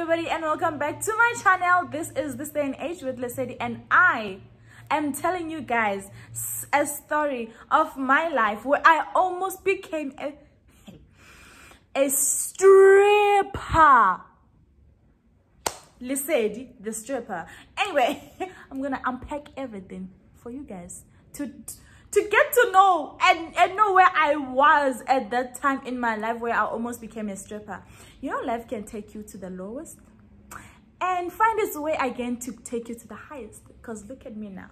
everybody, and welcome back to my channel. This is This Day and Age with Lesedi, and I am telling you guys a story of my life where I almost became a stripper. Lesedi, the stripper. Anyway, I'm gonna unpack everything for you guys to get to know and know where I was at that time in my life where I almost became a stripper. You know, life can take you to the lowest and find its way again to take you to the highest, because look at me now.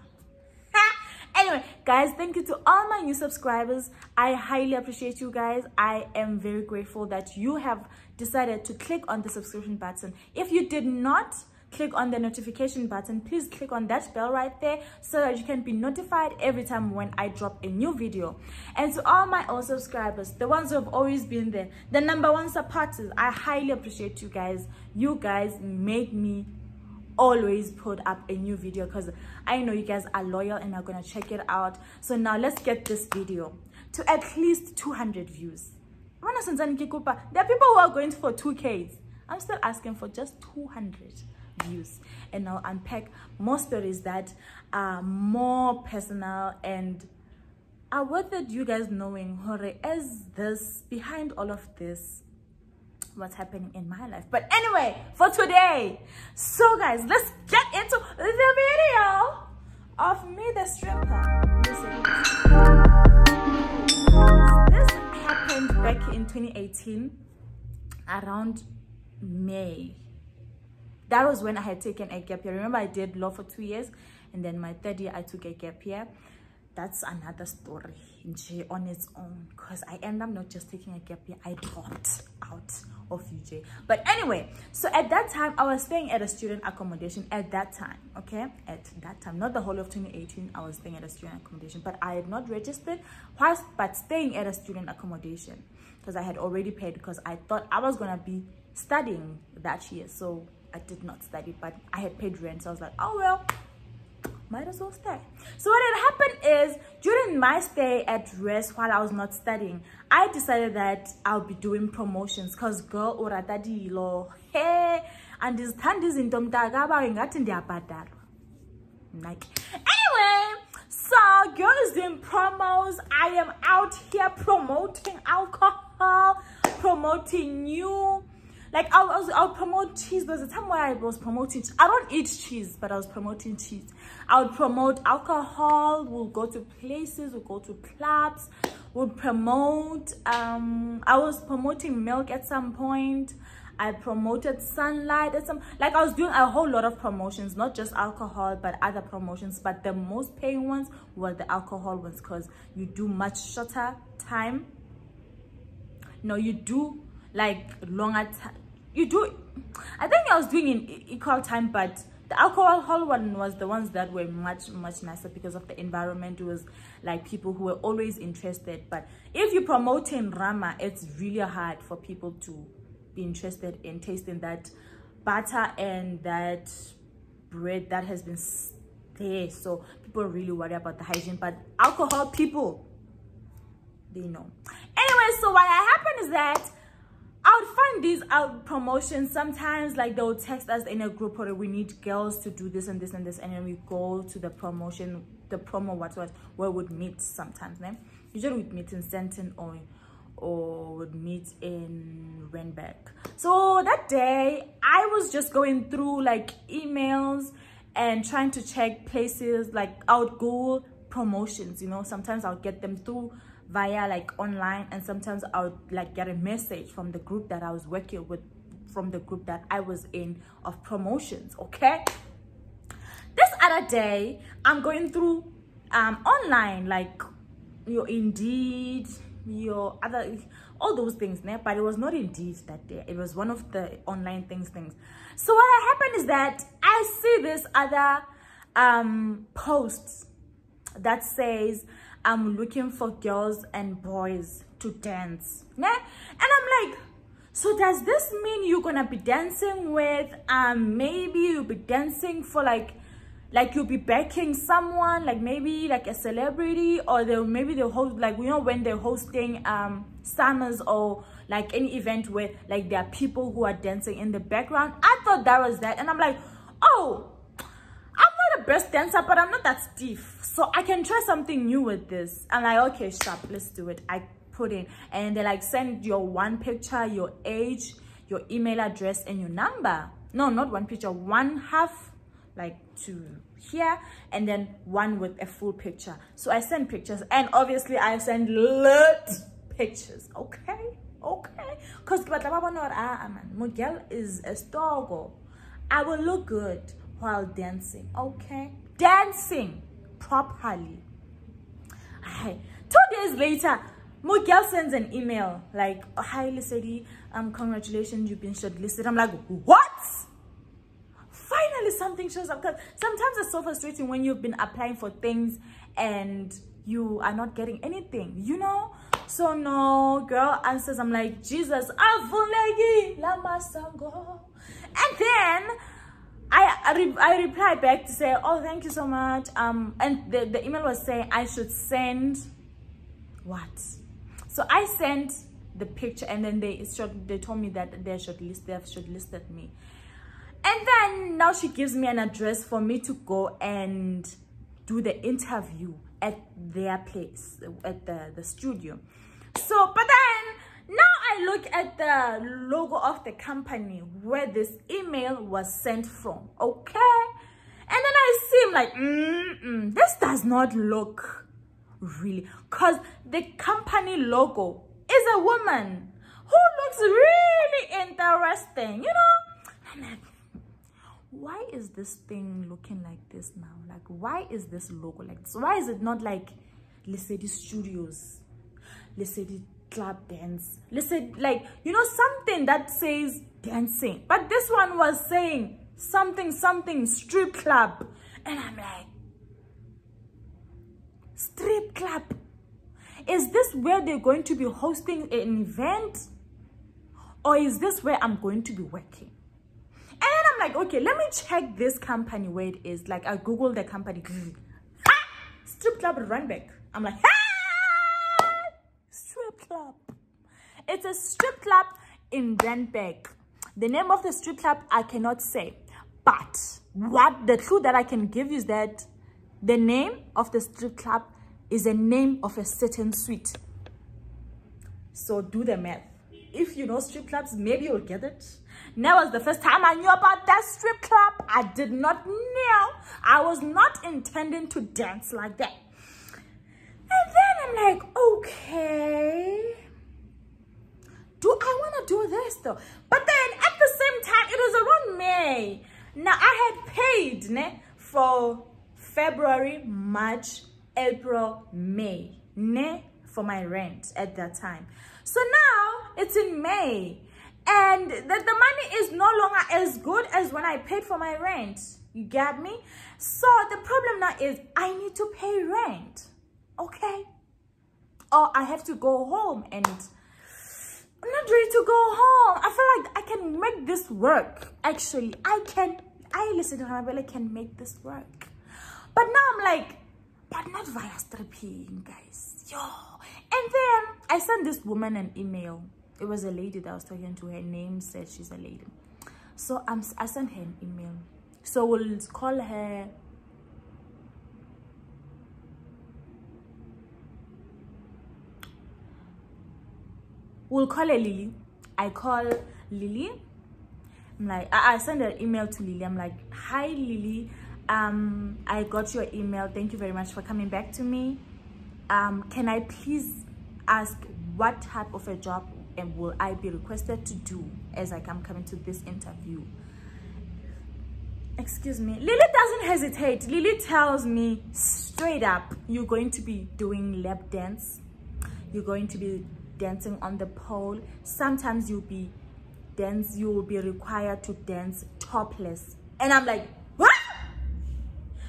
Anyway, guys, thank you to all my new subscribers. I highly appreciate you guys. I am very grateful that you have decided to click on the subscription button. If you did not click on the notification button, please click on that bell right there so that you can be notified every time when I drop a new video. And to all my old subscribers, the ones who have always been there, the #1 supporters, I highly appreciate you guys. You guys make me always put up a new video because I know you guys are loyal and are gonna check it out. So now let's get this video to at least 200 views. There are people who are going for 2Ks. I'm still asking for just 200 views, and I'll unpack more stories that are more personal and are worth it, you guys knowing as this behind all of this, what's happening in my life. But anyway, for today, so guys, let's get into the video of me the stripper. This happened back in 2018 around May. That was when I had taken a gap year. Remember, I did law for 2 years, and then my 3rd year I took a gap year. That's another story on its own, because I ended up not just taking a gap year, I dropped out of UJ. But anyway, so at that time I was staying at a student accommodation at that time. Okay, at that time, not the whole of 2018, I was staying at a student accommodation, but I had not registered but staying at a student accommodation because I had already paid, because I thought I was gonna be studying that year. So I did not study, but I had paid rent, so I was like, oh well, might as well stay. So what had happened is, during my stay at rest while I was not studying, I decided that I'll be doing promotions, because girl uratadilo hey, and this tandis in like, anyway, so girl is doing promos. I am out here promoting alcohol, promoting new, like I'll promote cheese. There's a time where I was promoting, I don't eat cheese, but I was promoting cheese. I would promote alcohol. We'll go to places, we'll go to clubs, we'll promote, I was promoting milk at some point. I promoted sunlight at some, like I was doing a whole lot of promotions, not just alcohol, but other promotions. But the most paying ones were the alcohol ones, because you do much shorter time. No, you do like longer time. You do, I think I was doing in equal time, but the alcohol one was the ones that were much nicer because of the environment. It was like people who were always interested. But if you're promoting Rama, it's really hard for people to be interested in tasting that butter and that bread that has been there. So people really worry about the hygiene, but alcohol people, they know. Anyway, so what happened is that I would find these promotions. Sometimes like they would text us in a group, or we need girls to do this and this and this, and then we go to the promotion, the promo what where we'd meet sometimes. Usually we'd meet in Stanton or would meet in Renberg. So that day I was just going through like emails and trying to check places. Like I would Google promotions, you know, sometimes I'll get them through via like online, and sometimes I would like get a message from the group that I was working with, from the group that I was in of promotions. Okay, this other day I'm going through online, like your Indeed, your other, all those things, but it was not Indeed that day, it was one of the online things. So what happened is that I see this other posts that says I'm looking for girls and boys to dance, and I'm like, so does this mean you're gonna be dancing with maybe you'll be dancing for like you'll be backing someone, like maybe like a celebrity, or they'll host, like, you know, when they're hosting summers or like any event where like there are people who are dancing in the background. I thought thought that was that. And I'm like, oh, I'm not a best dancer, but I'm not that stiff, so I can try something new with this. I'm like, okay, sharp, let's do it. I put in, and they like send your one picture, your age, your email address, and your number. No, not one picture, one half, like to here, and then one with a full picture. So I send pictures, and obviously I send lit pictures. Okay, because Miguel is a stogo. I will look good while dancing. Okay, dancing properly. Hi. 2 days later, Miguel sends an email like, oh, hi Lesedi, congratulations, you've been shortlisted. I'm like, what? Finally something shows up, because sometimes it's so frustrating when you've been applying for things and you are not getting anything, you know. So no, girl answers. I'm like, Jesus, avulegi lama sango. And then I replied back to say, oh, thank you so much. And the email was saying I should send what? So I sent the picture, and then they told me that they have shortlisted me. And then now she gives me an address for me to go and do the interview at their place, at the studio. So, but then now I look at the logo of the company where this email was sent from, okay? And then I see, like, this does not look really, because the company logo is a woman who looks really interesting, you know? I'm like, why is this thing looking like this now? Like, why is this logo like this? Why is it not like Lesedi Studios, Lesedi Club Dance, Lesedi, like, you know, something that says dancing? But this one was saying something strip club, and I'm like, strip club? Is this where they're going to be hosting an event, or is this where I'm going to be working? And I'm like, okay, let me check this company where it is. Like, I googled the company. Strip club at Randbeck. I'm like, hey! Strip club. It's a strip club in Randbeck. The name of the strip club I cannot say, but what the clue that I can give you is that the name of the strip club is the name of a certain suite. So do the math. If you know strip clubs, maybe you'll get it. That was the first time I knew about that strip club. I did not know. I was not intending to dance like that. And then I'm like, okay, do I want to do this though? But then at the same time, it was around May. Now I had paid for February, March, April, May for my rent at that time. So now it's in May, and the money is no longer as good as when I paid for my rent. You get me? So the problem now is I need to pay rent, okay? Or I have to go home, and I'm not ready to go home. I feel like I can make this work. Actually, I listen to her, but I can make this work. But now I'm like, but not via stripping, guys. Yo. And then I sent this woman an email. It was a lady that I was talking to. Her name said she's a lady. So I sent her an email. So we'll call her. We'll call her Lily. I call Lily. I'm like, I send an email to Lily. I'm like, hi Lily. I got your email. Thank you very much for coming back to me. Can I please ask what type of a job will I be requested to do as I'm coming to this interview? Excuse me. Lily doesn't hesitate. Lily tells me straight up, you're going to be doing lap dance. You're going to be dancing on the pole. Sometimes you will be required to dance topless. And I'm like, what?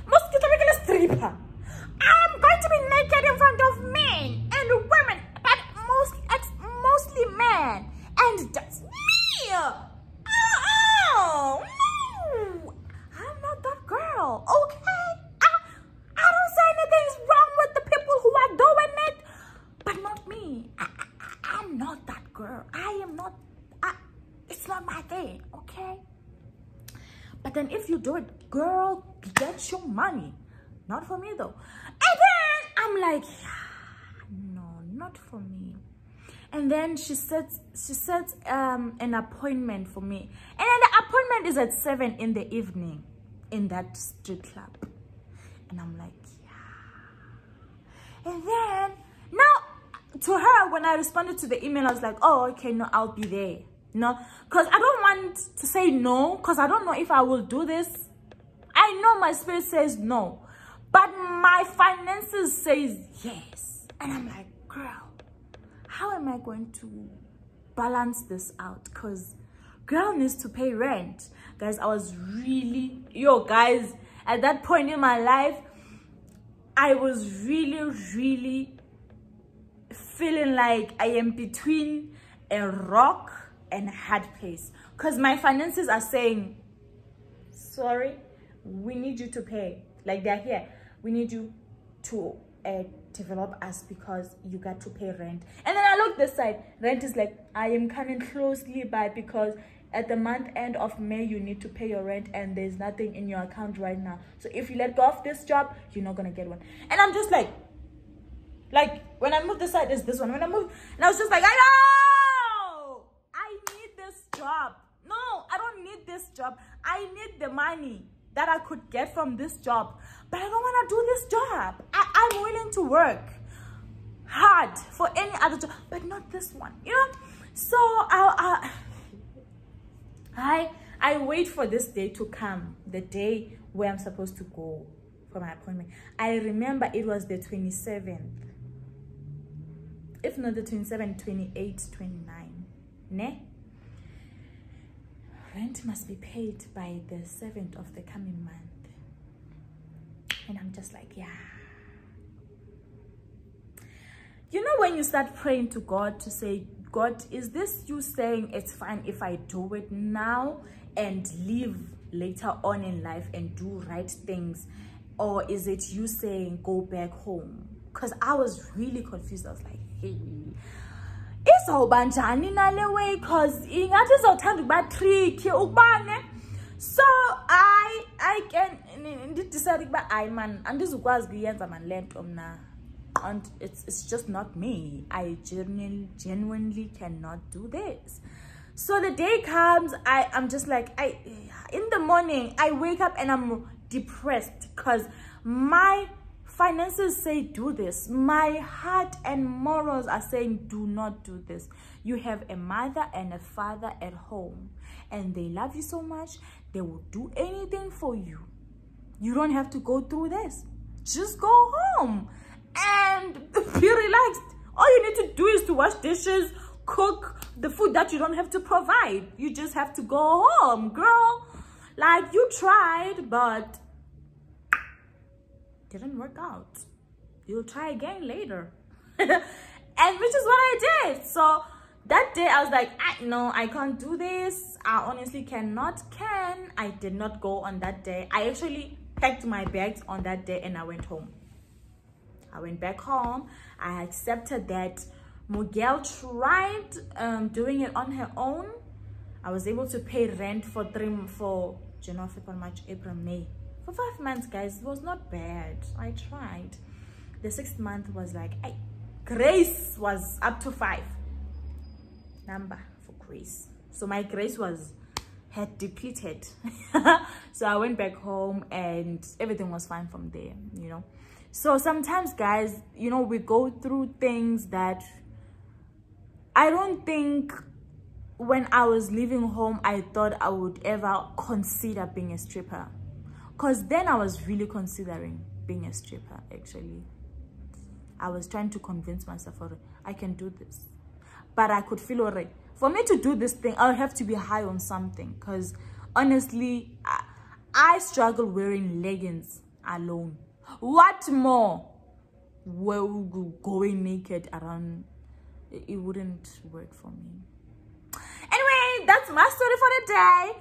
Mosquito regular stripper. I'm going to be naked in front of men and women, but mostly men. And that's me. Oh, no. I'm not that girl, okay? I don't say anything's wrong with the people who are doing it, but not me. I'm not that girl. I am not. It's not my thing, okay? then if you do it, girl, get your money. Not for me though. And then I'm like, no, not for me. And then she sets an appointment for me, and then the appointment is at 7 in the evening in that strip club. And I'm like, yeah. And then now to her, when I responded to the email, I was like, oh, okay, no, I'll be there. No, because I don't want to say no, because I don't know if I will do this. I know my spirit says no, but my finances says yes. And I'm like, girl, how am I going to balance this out? Because girl needs to pay rent. Guys, I was really, guys, at that point in my life, I was really feeling like I am between a rock and a hard place, because my finances are saying, sorry, we need you to pay. Like, they're here, we need you to develop us because you got to pay rent. And then I look this side, rent is like, I am coming closely by, because at the month end of May you need to pay your rent, and there's nothing in your account right now. So if you let go of this job, you're not gonna get one. And I'm just like when I move this side is this one. When I move, and I was just like, I know I need this job. No, I don't need this job. I need the money that I could get from this job, but I don't want to do this job. I'm willing to work hard for any other job, but not this one, So I wait for this day to come, the day where I'm supposed to go for my appointment. I remember it was the 27th, if not the 27th, 28, 29, ne? Rent must be paid by the 7th of the coming month. And I'm just like, yeah. When you start praying to God to say, God, is this you saying it's fine if I do it now and live later on in life and do right things? Or is it you saying go back home? Because I was really confused. I was like, hey, izawubanjani nale way, because ingathi izawuthanda ukuba tricky ukubane. So I can decide ukuba ayi man andizukwazi kuyenza man le nto mna, and it's just not me. I genuinely cannot do this. So the day comes, I'm just like, in the morning I wake up and I'm depressed because my finances say do this. My heart and morals are saying do not do this. You have a mother and a father at home, and they love you so much, they will do anything for you. You don't have to go through this. Just go home and be relaxed. All you need to do is to wash dishes, cook the food that you don't have to provide. You just have to go home, girl. Like, you tried, but didn't work out. You'll try again later. And which is what I did. So that day I was like, no, I can't do this. I honestly I did not go on that day. I actually packed my bags on that day and I went home. I went back home. I accepted that Miguel tried doing it on her own. I was able to pay rent for January, February, March, April, May. For 5 months, guys. It was not bad. I tried. The 6th month was like, grace was up to 5 number for grace. So my grace had depleted. So I went back home and everything was fine from there, So sometimes, guys, we go through things that I don't think when I was leaving home, I thought I would ever consider being a stripper. Because then I was really considering being a stripper, actually. I was trying to convince myself, I can do this. But I could feel already. For me to do this thing, I'll have to be high on something. Because honestly, I struggle wearing leggings alone. What more? Going naked around, it wouldn't work for me. Anyway, that's my story for the day.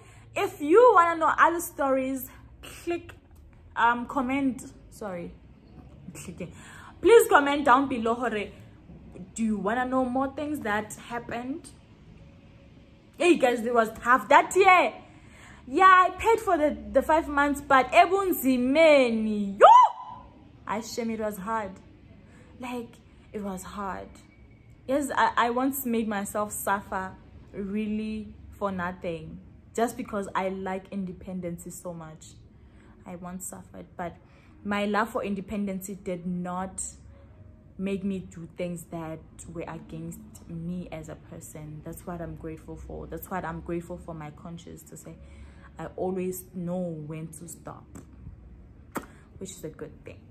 If you want to know other stories, please comment down below. Do you want to know more things that happened? Hey guys, there was half that year. Yeah, I paid for the 5 months, but ebunzimeni, yo, I shame, it was hard. Like, it was hard. Yes, I once made myself suffer really for nothing, just because I like independency so much. I once suffered, but my love for independency did not make me do things that were against me as a person. That's what I'm grateful for. That's what I'm grateful for my conscience to say. I always know when to stop, which is a good thing.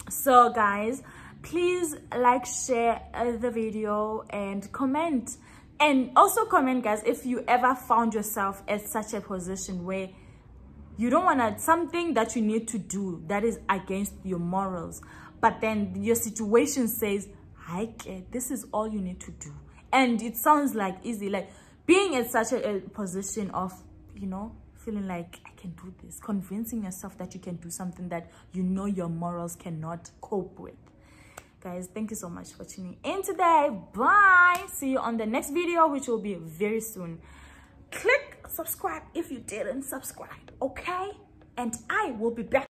So guys, please like, share the video, and comment. And also comment, guys, if you ever found yourself at such a position where you don't want to, something that you need to do that is against your morals, but then your situation says, hi, this is all you need to do. And it sounds like easy, like being in such a position of, you know, feeling like I can do this, convincing yourself that you can do something that you know your morals cannot cope with. Guys, thank you so much for tuning in today. Bye. See you on the next video, which will be very soon. Click subscribe if you didn't subscribe, okay? And I will be back.